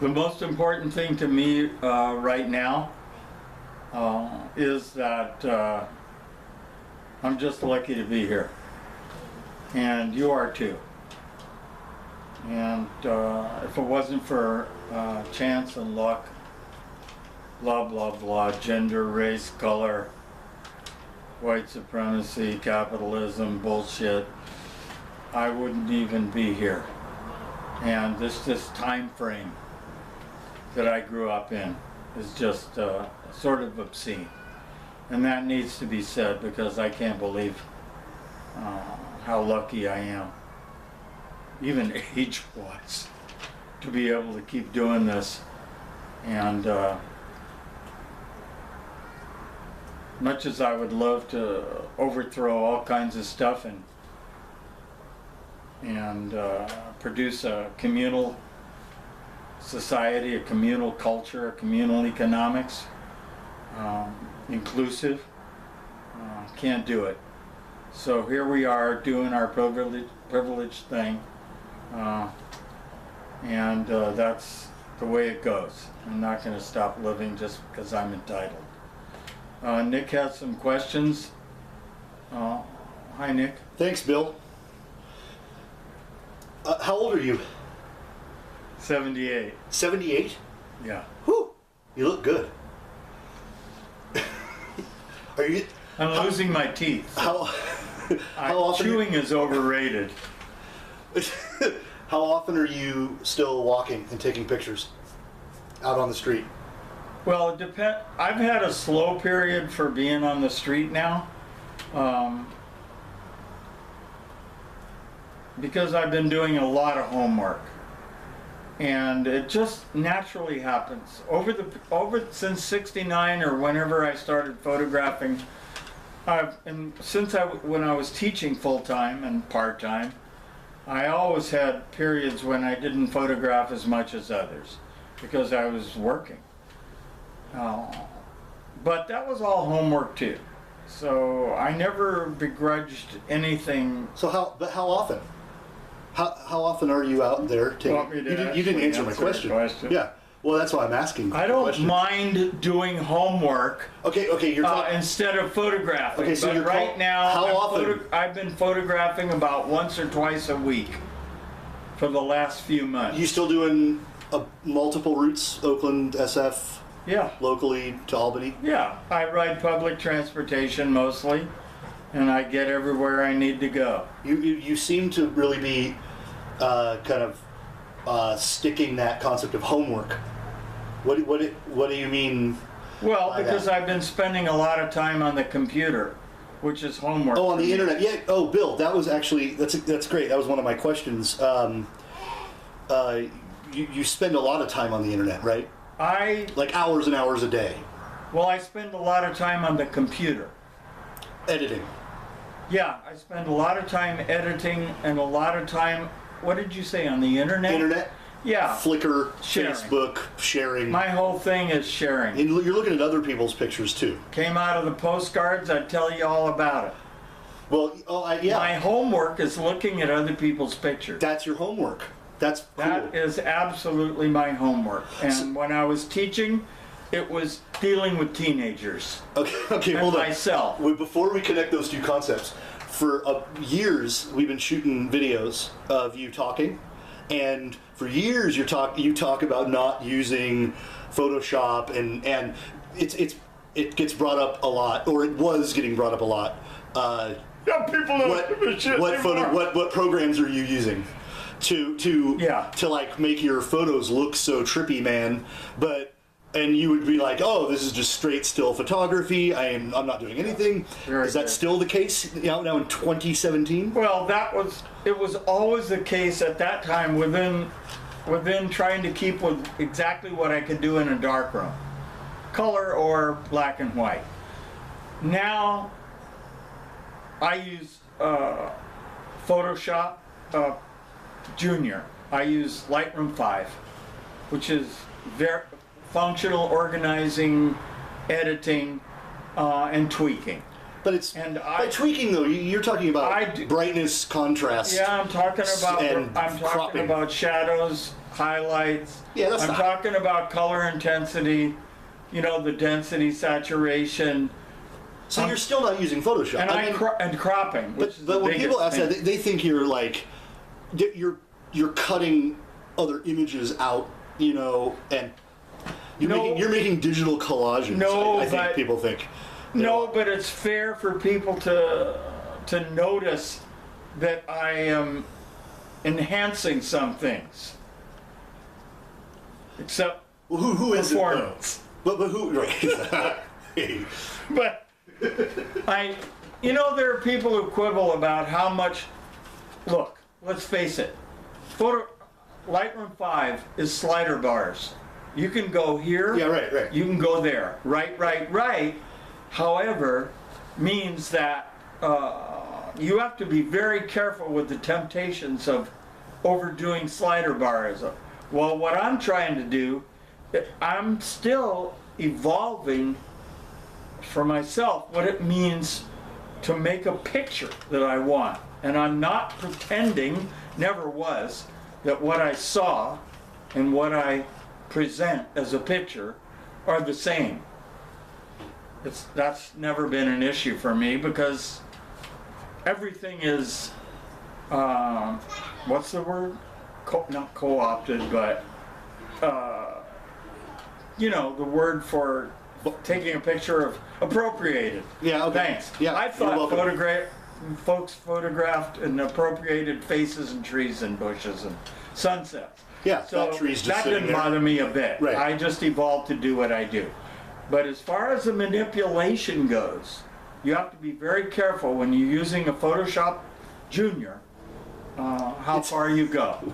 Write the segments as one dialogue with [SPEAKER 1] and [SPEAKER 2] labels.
[SPEAKER 1] The most important thing to me right now is that I'm just lucky to be here. And you are too. And if it wasn't for chance and luck, blah, blah, blah, gender, race, color, white supremacy, capitalism, bullshit, I wouldn't even be here. And this time frame that I grew up in is just sort of obscene. And that needs to be said because I can't believe how lucky I am, even age-wise, to be able to keep doing this. And much as I would love to overthrow all kinds of stuff and produce a communal society, a communal culture, a communal economics, inclusive, can't do it. So here we are doing our privileged thing, and that's the way it goes. I'm not going to stop living just because I'm entitled. Nick has some questions. Hi, Nick.
[SPEAKER 2] Thanks, Bill. How old are you?
[SPEAKER 1] 78.
[SPEAKER 2] 78?
[SPEAKER 1] Yeah.
[SPEAKER 2] Whew, you look good. Are you?
[SPEAKER 1] I'm losing my teeth.
[SPEAKER 2] How often?
[SPEAKER 1] Chewing is overrated.
[SPEAKER 2] How often are you still walking and taking pictures out on the street?
[SPEAKER 1] Well, it depends. I've had a slow period for being on the street now, because I've been doing a lot of homework, and it just naturally happens. Since '69 or whenever I started photographing, when I was teaching full time and part time, I always had periods when I didn't photograph as much as others because I was working. But that was all homework too, so I never begrudged anything.
[SPEAKER 2] So how often? How often are you out there taking? You didn't answer my question. Yeah. Well, that's why I'm asking.
[SPEAKER 1] I don't mind doing homework.
[SPEAKER 2] Okay. You're talking
[SPEAKER 1] instead of photographing.
[SPEAKER 2] Okay, so
[SPEAKER 1] but right now,
[SPEAKER 2] how often?
[SPEAKER 1] I've been photographing about once or twice a week for the last few months.
[SPEAKER 2] You still doing multiple routes? Oakland, SF.
[SPEAKER 1] Yeah.
[SPEAKER 2] Locally to Albany.
[SPEAKER 1] Yeah. I ride public transportation mostly, and I get everywhere I need to go.
[SPEAKER 2] You seem to really be kind of sticking that concept of homework. What do you mean?
[SPEAKER 1] Well, because I've been spending a lot of time on the computer, which is homework.
[SPEAKER 2] Oh, on the internet. Yeah. Oh, Bill, that was actually that's great. That was one of my questions. You spend a lot of time on the internet, right? Like hours and hours a day.
[SPEAKER 1] Well, I spend a lot of time on the computer.
[SPEAKER 2] Editing.
[SPEAKER 1] Yeah, I spend a lot of time editing and a lot of time, what did you say, on the internet?
[SPEAKER 2] Internet?
[SPEAKER 1] Yeah.
[SPEAKER 2] Flickr,
[SPEAKER 1] Sharing.
[SPEAKER 2] Facebook, sharing.
[SPEAKER 1] My whole thing is sharing.
[SPEAKER 2] And you're looking at other people's pictures too.
[SPEAKER 1] Came out of the postcards, I'd tell you all about it.
[SPEAKER 2] Well, yeah.
[SPEAKER 1] My homework is looking at other people's pictures.
[SPEAKER 2] That's your homework. That's cool.
[SPEAKER 1] That is absolutely my homework. And when I was teaching, it was dealing with teenagers.
[SPEAKER 2] Okay, hold on.
[SPEAKER 1] Myself.
[SPEAKER 2] Before we connect those two concepts, for years we've been shooting videos of you talking, and for years you talk about not using Photoshop, and it gets brought up a lot, or it was getting brought up a lot.
[SPEAKER 1] Yeah, people don't give a shit anymore.
[SPEAKER 2] What programs are you using to like make your photos look so trippy, man? And you would be like, oh, this is just straight still photography. I'm not doing anything. Is that still the case now in 2017?
[SPEAKER 1] Well, it was always the case at that time within trying to keep with exactly what I could do in a darkroom, color or black and white. Now I use Photoshop Junior. I use Lightroom 5, which is very functional organizing, editing, and tweaking.
[SPEAKER 2] But it's
[SPEAKER 1] And
[SPEAKER 2] by tweaking though. You're talking about brightness, contrast.
[SPEAKER 1] Yeah, I'm talking
[SPEAKER 2] and
[SPEAKER 1] about
[SPEAKER 2] cropping.
[SPEAKER 1] shadows, highlights.
[SPEAKER 2] Yeah, that's
[SPEAKER 1] I'm
[SPEAKER 2] not-
[SPEAKER 1] talking about color intensity, the density, saturation,
[SPEAKER 2] So you're still not using Photoshop.
[SPEAKER 1] and
[SPEAKER 2] I mean,
[SPEAKER 1] and cropping. Which is
[SPEAKER 2] but
[SPEAKER 1] the
[SPEAKER 2] when people
[SPEAKER 1] biggest
[SPEAKER 2] ask
[SPEAKER 1] thing.
[SPEAKER 2] that, they think you're like you're cutting other images out, and you're making digital collages.
[SPEAKER 1] No,
[SPEAKER 2] I think
[SPEAKER 1] but-
[SPEAKER 2] people think.
[SPEAKER 1] No, but it's fair for people to notice that I am enhancing some things. Except,
[SPEAKER 2] Well, who is it? Though?
[SPEAKER 1] performance.
[SPEAKER 2] But who? Right.
[SPEAKER 1] but there are people who quibble about how much. Look, let's face it. Lightroom 5 is slider bars. You can go here.
[SPEAKER 2] Yeah, right.
[SPEAKER 1] You can go there. Right. However, means that you have to be very careful with the temptations of overdoing slider bars. Well, what I'm trying to do, I'm still evolving for myself what it means to make a picture that I want. And I'm not pretending, never was, that what I saw and what I present as a picture are the same. That's never been an issue for me because everything is, what's the word? Not co-opted, but, the word for taking a picture of appropriated.
[SPEAKER 2] Yeah, okay.
[SPEAKER 1] Thanks.
[SPEAKER 2] Yeah,
[SPEAKER 1] I
[SPEAKER 2] you're
[SPEAKER 1] thought
[SPEAKER 2] welcome.
[SPEAKER 1] folks photographed and appropriated faces and trees and bushes and sunsets.
[SPEAKER 2] Yeah,
[SPEAKER 1] So
[SPEAKER 2] that tree's just
[SPEAKER 1] that
[SPEAKER 2] sitting
[SPEAKER 1] didn't
[SPEAKER 2] there.
[SPEAKER 1] bother me a bit.
[SPEAKER 2] Right.
[SPEAKER 1] I just evolved to do what I do. But as far as the manipulation goes, you have to be very careful when you're using a Photoshop Junior, how far you go.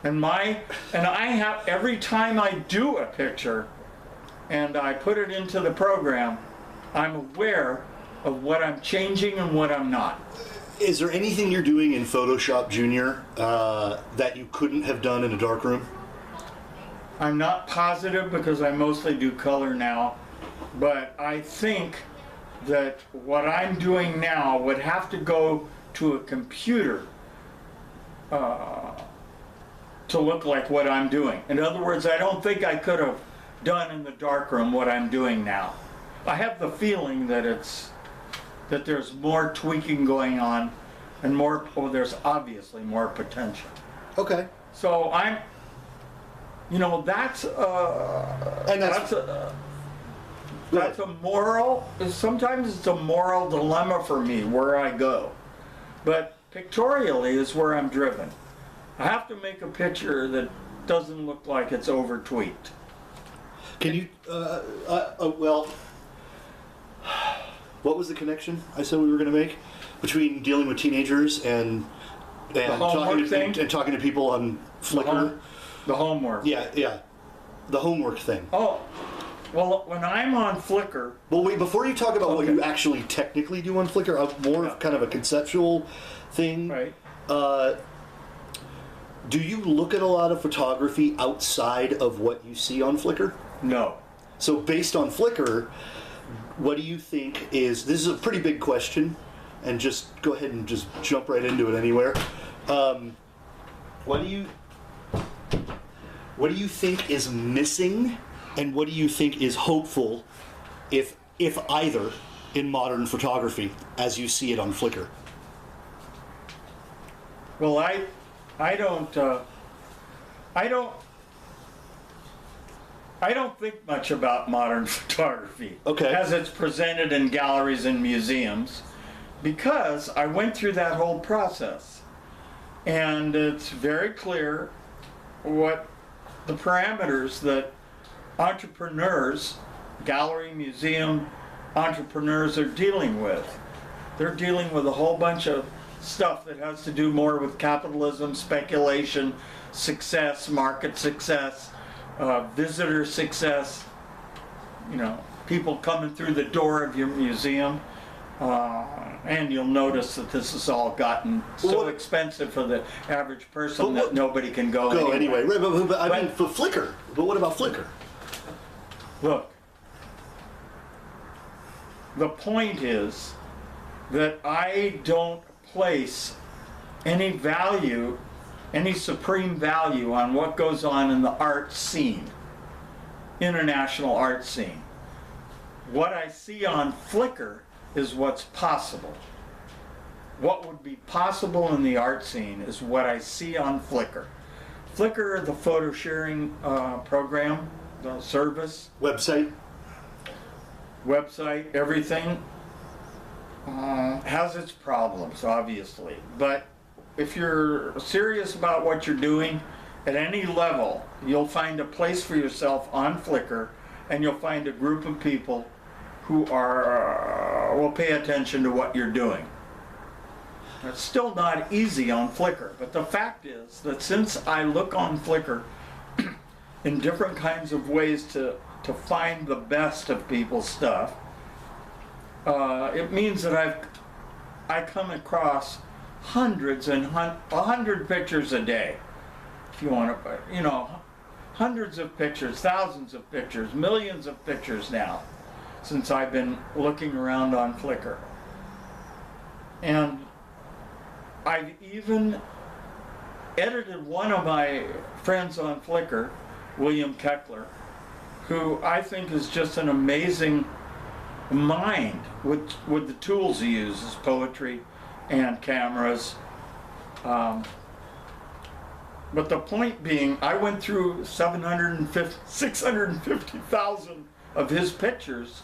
[SPEAKER 1] And I have, every time I do a picture and I put it into the program, I'm aware of what I'm changing and what I'm not.
[SPEAKER 2] Is there anything you're doing in Photoshop Junior that you couldn't have done in a darkroom?
[SPEAKER 1] I'm not positive because I mostly do color now, but I think that what I'm doing now would have to go to a computer to look like what I'm doing. In other words, I don't think I could have done in the darkroom what I'm doing now. I have the feeling that there's more tweaking going on and there's obviously more potential.
[SPEAKER 2] Okay.
[SPEAKER 1] So that's
[SPEAKER 2] And
[SPEAKER 1] that's a moral, sometimes it's a moral dilemma for me where I go. But pictorially is where I'm driven. I have to make a picture that doesn't look like it's over tweaked.
[SPEAKER 2] Can you? Well, what was the connection I said we were going to make between dealing with teenagers and
[SPEAKER 1] homework thing?
[SPEAKER 2] and talking to people on Flickr?
[SPEAKER 1] The homework.
[SPEAKER 2] Yeah, the homework thing.
[SPEAKER 1] Oh, well, when I'm on Flickr,
[SPEAKER 2] Well, wait. Before you talk about what
[SPEAKER 1] Okay.
[SPEAKER 2] you actually technically do on Flickr, more of kind of a conceptual thing.
[SPEAKER 1] right?
[SPEAKER 2] Do you look at a lot of photography outside of what you see on Flickr?
[SPEAKER 1] No.
[SPEAKER 2] So based on Flickr, what do you think is, this is a pretty big question, and just go ahead and just jump right into it anywhere. What do you think is missing, and what do you think is hopeful, if either, in modern photography as you see it on Flickr?
[SPEAKER 1] Well, I don't think much about modern photography.
[SPEAKER 2] Okay.
[SPEAKER 1] As it's presented in galleries and museums, because I went through that whole process. And it's very clear what the parameters that entrepreneurs, gallery, museum entrepreneurs are dealing with. They're dealing with a whole bunch of stuff that has to do more with capitalism, speculation, success, market success, visitor success, people coming through the door of your museum. And you'll notice that this has all gotten so expensive for the average person that nobody can go
[SPEAKER 2] Anyway. Right, but I mean,
[SPEAKER 1] But-
[SPEAKER 2] for Flickr. But what about Flickr?
[SPEAKER 1] Look, the point is that I don't place any value, any supreme value on what goes on in the art scene, international art scene. What I see on Flickr is what's possible. What would be possible in the art scene is what I see on Flickr. Flickr, the photo sharing program, the service,
[SPEAKER 2] Website.
[SPEAKER 1] everything, has its problems, obviously. But if you're serious about what you're doing, at any level, you'll find a place for yourself on Flickr, and you'll find a group of people who will pay attention to what you're doing. It's still not easy on Flickr, but the fact is that since I look on Flickr in different kinds of ways to find the best of people's stuff, it means that I come across hundreds and 100 pictures a day, if you want to, hundreds of pictures, thousands of pictures, millions of pictures now, since I've been looking around on Flickr. And I've even edited one of my friends on Flickr, William Keckler, who I think is just an amazing mind with the tools he uses, poetry and cameras. But the point being, I went through 650,000 of his pictures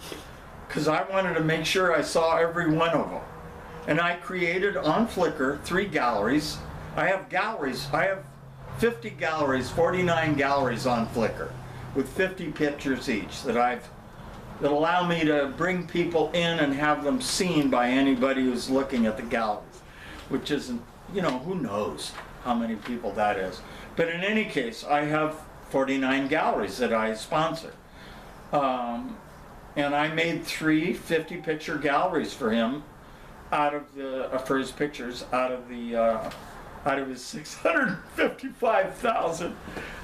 [SPEAKER 1] because I wanted to make sure I saw every one of them. And I created on Flickr 3 galleries. I have galleries. I have 50 galleries, 49 galleries on Flickr with 50 pictures each that allow me to bring people in and have them seen by anybody who's looking at the galleries, which isn't, who knows how many people that is. But in any case, I have 49 galleries that I sponsor. And I made 3 50-picture galleries for him for his pictures out of his 655,000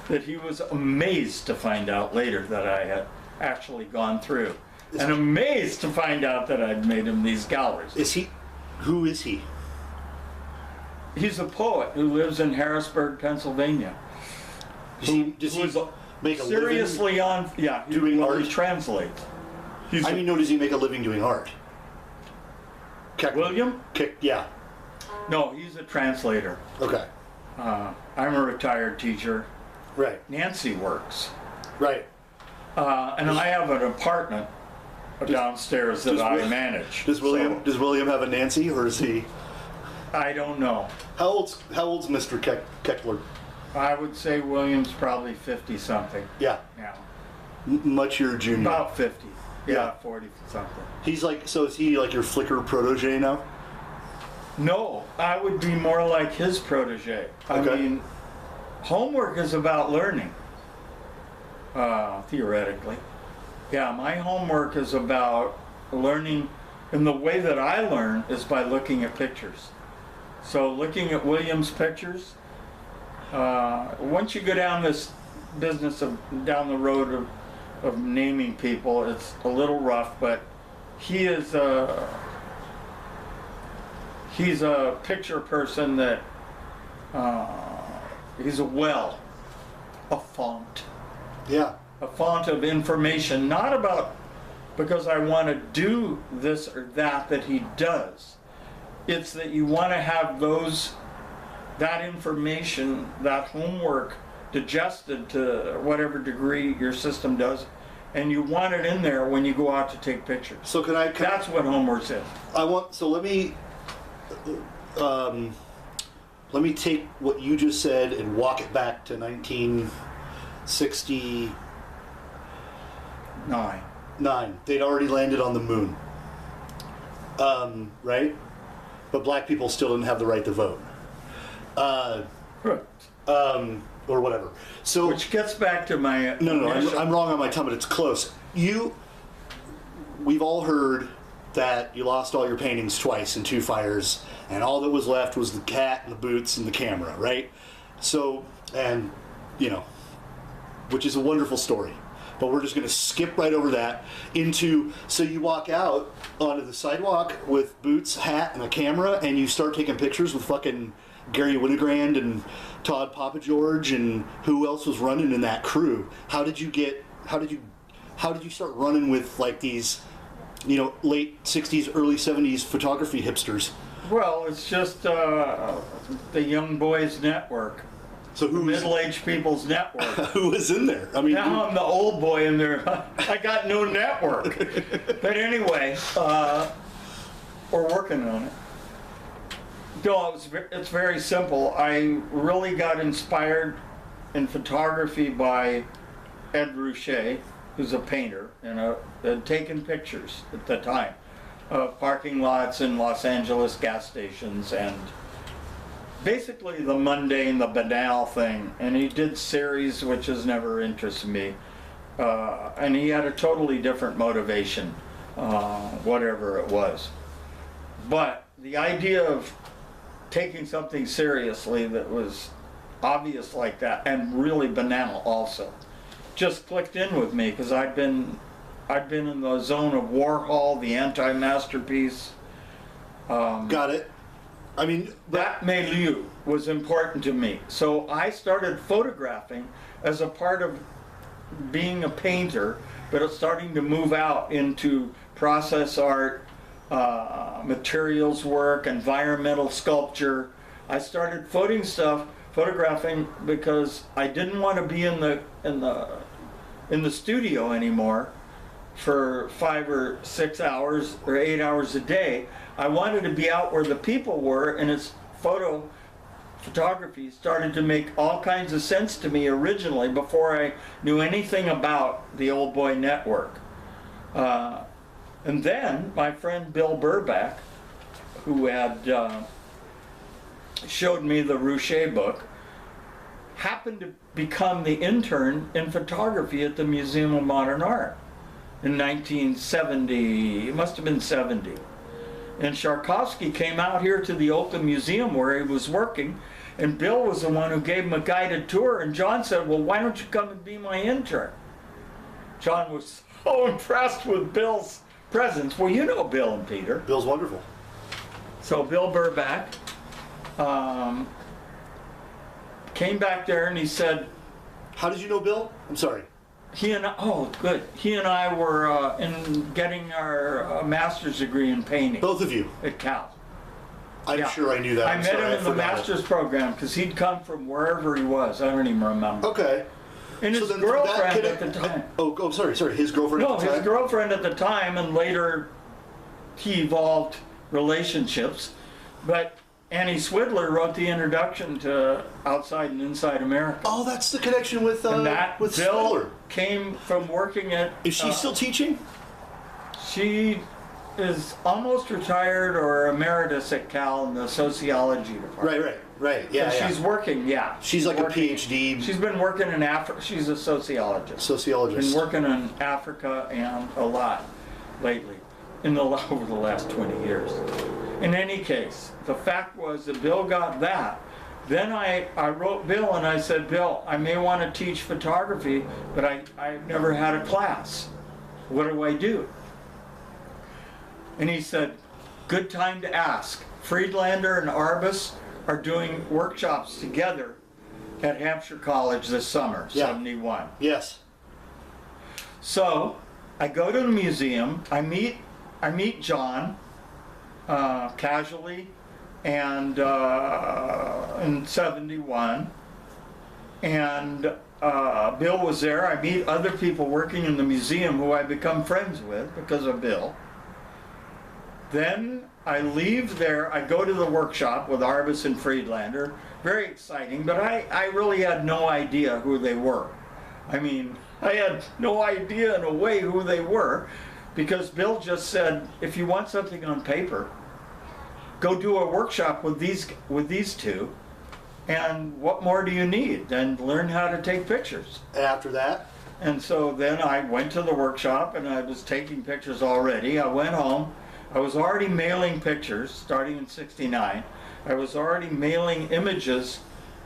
[SPEAKER 1] that he was amazed to find out later that I had actually gone through, and amazed to find out that I'd made him these galleries.
[SPEAKER 2] Who is he?
[SPEAKER 1] He's a poet who lives in Harrisburg, Pennsylvania.
[SPEAKER 2] Does he make a
[SPEAKER 1] seriously
[SPEAKER 2] living
[SPEAKER 1] doing
[SPEAKER 2] art?
[SPEAKER 1] He translates.
[SPEAKER 2] Does he make a living doing art?
[SPEAKER 1] William?
[SPEAKER 2] Yeah.
[SPEAKER 1] No, he's a translator.
[SPEAKER 2] Okay.
[SPEAKER 1] I'm a retired teacher.
[SPEAKER 2] Right.
[SPEAKER 1] Nancy works.
[SPEAKER 2] Right.
[SPEAKER 1] And I have an apartment downstairs that I manage.
[SPEAKER 2] Does William have a Nancy, or is he?
[SPEAKER 1] I don't know.
[SPEAKER 2] How old's Mr. Keckler?
[SPEAKER 1] I would say William's probably 50-something.
[SPEAKER 2] Yeah.
[SPEAKER 1] Yeah.
[SPEAKER 2] Much your junior.
[SPEAKER 1] About 50. Yeah, 40-something.
[SPEAKER 2] So is he like your Flickr protege now?
[SPEAKER 1] No, I would be more like his protege.
[SPEAKER 2] Okay.
[SPEAKER 1] I mean, homework is about learning, theoretically. Yeah, my homework is about learning, and the way that I learn is by looking at pictures. So looking at William's pictures, once you go down this business down the road of naming people, it's a little rough, but he's a picture person that he's a font.
[SPEAKER 2] Yeah.
[SPEAKER 1] A font of information, not about because I want to do this or that he does. It's that you want to have that information, that homework digested to whatever degree your system does, and you want it in there when you go out to take pictures.
[SPEAKER 2] So
[SPEAKER 1] that's what homework is.
[SPEAKER 2] Let me take what you just said and walk it back to 1969. They'd already landed on the moon. Right? But black people still didn't have the right to vote.
[SPEAKER 1] Right.
[SPEAKER 2] Or whatever. So,
[SPEAKER 1] which gets back to my...
[SPEAKER 2] No, I'm wrong on my tongue, but it's close. We've all heard that you lost all your paintings twice in 2 fires, and all that was left was the cat and the boots and the camera, right? So, which is a wonderful story. but we're just going to skip right over that into, so you walk out onto the sidewalk with boots, hat, and a camera, and you start taking pictures with fucking Gary Winogrand and Todd Papa George and who else was running in that crew. How did you start running with like these, you know, late 60s, early 70s photography hipsters?
[SPEAKER 1] Well, it's just the young boys network.
[SPEAKER 2] So who was,
[SPEAKER 1] middle-aged people's network.
[SPEAKER 2] who was in there? I mean,
[SPEAKER 1] now I'm the old boy in there. I got no network. But anyway, we're working on it. No, it's very simple. I really got inspired in photography by Ed Ruscha, who's a painter, and had taken pictures at the time of parking lots in Los Angeles gas stations and basically the mundane, the banal thing. And he did series, which has never interested me. And he had a totally different motivation, whatever it was. But the idea of taking something seriously that was obvious like that and really banal also just clicked in with me, because I'd been in the zone of Warhol, the anti-masterpiece.
[SPEAKER 2] Got it. I mean,
[SPEAKER 1] that milieu was important to me. So I started photographing as a part of being a painter, but it's starting to move out into process art, materials work, environmental sculpture. I started photographing because I didn't want to be in the studio anymore for 5 or 6 hours or 8 hours a day. I wanted to be out where the people were, and its photography started to make all kinds of sense to me originally before I knew anything about the Old Boy Network. And then my friend Bill Burback, who had showed me the Ruscha book, happened to become the intern in photography at the Museum of Modern Art in 1970, it must have been 70. And Sharkovsky came out here to the Oakland Museum where he was working, and Bill was the one who gave him a guided tour, and John said, well, why don't you come and be my intern? John was so impressed with Bill's presence. Well, you know Bill and Peter.
[SPEAKER 2] Bill's wonderful.
[SPEAKER 1] So Bill Burback came back there and he said...
[SPEAKER 2] How did you know Bill? I'm sorry.
[SPEAKER 1] He and I were in getting our master's degree in painting.
[SPEAKER 2] Both of you?
[SPEAKER 1] At Cal.
[SPEAKER 2] I'm sure I knew that.
[SPEAKER 1] I met him in the master's program because he'd come from wherever he was. I don't even remember.
[SPEAKER 2] Okay.
[SPEAKER 1] And his girlfriend at the time.
[SPEAKER 2] Oh, sorry. His girlfriend at the time?
[SPEAKER 1] No, his girlfriend at the time, and later he evolved relationships. But Annie Swidler wrote the introduction to Outside and Inside America.
[SPEAKER 2] Oh, that's the connection with
[SPEAKER 1] and that
[SPEAKER 2] with
[SPEAKER 1] Bill
[SPEAKER 2] Swidler.
[SPEAKER 1] Came from working at...
[SPEAKER 2] Is she still teaching?
[SPEAKER 1] She is almost retired or emeritus at Cal in the sociology department.
[SPEAKER 2] Right. Yeah,
[SPEAKER 1] so she's working, yeah.
[SPEAKER 2] She's like a PhD.
[SPEAKER 1] She's been working in Africa. She's a sociologist.
[SPEAKER 2] Sociologist.
[SPEAKER 1] Been working in Africa and a lot lately, over the last 20 years. In any case, the fact was that Bill got that. Then I wrote Bill and I said, Bill, I may want to teach photography, but I've never had a class. What do I do? And he said, good time to ask. Friedlander and Arbus are doing workshops together at Hampshire College this summer, 71.
[SPEAKER 2] Yes.
[SPEAKER 1] So I go to the museum, I meet John casually, and in 71, and Bill was there. I meet other people working in the museum who I become friends with because of Bill. Then I leave there, I go to the workshop with Arbus and Friedlander, very exciting, but I really had no idea who they were. I mean, I had no idea in a way who they were, because Bill just said, if you want something on paper, go do a workshop with these two, and what more do you need than learn how to take pictures?
[SPEAKER 2] And after that?
[SPEAKER 1] And so then I went to the workshop, and I was taking pictures already. I went home. I was already mailing pictures, starting in 69. I was already mailing images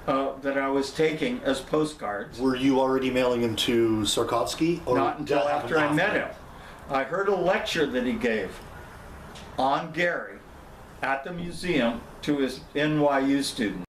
[SPEAKER 1] that I was taking as postcards.
[SPEAKER 2] Were you already mailing them to Sarkovsky? Or
[SPEAKER 1] Not until
[SPEAKER 2] that happened
[SPEAKER 1] after I met him. I heard a lecture that he gave on Gary at the museum to his NYU students.